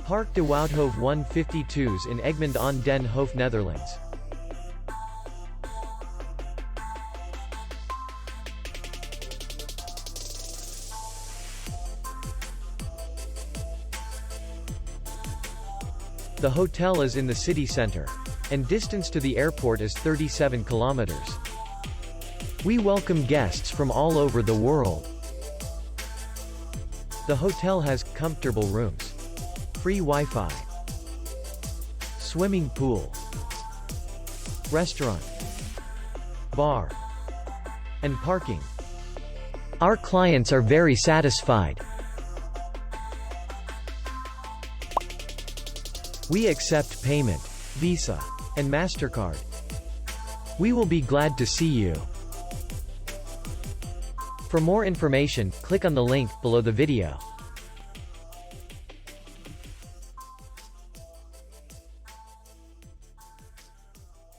Park de Woudhoeve 152's in Egmond aan den Hoef, Netherlands. The hotel is in the city center, and distance to the airport is 37 kilometers. We welcome guests from all over the world. The hotel has comfortable rooms, free Wi-Fi, swimming pool, restaurant, bar, and parking. Our clients are very satisfied. We accept payment, Visa, and MasterCard. We will be glad to see you. For more information, click on the link below the video.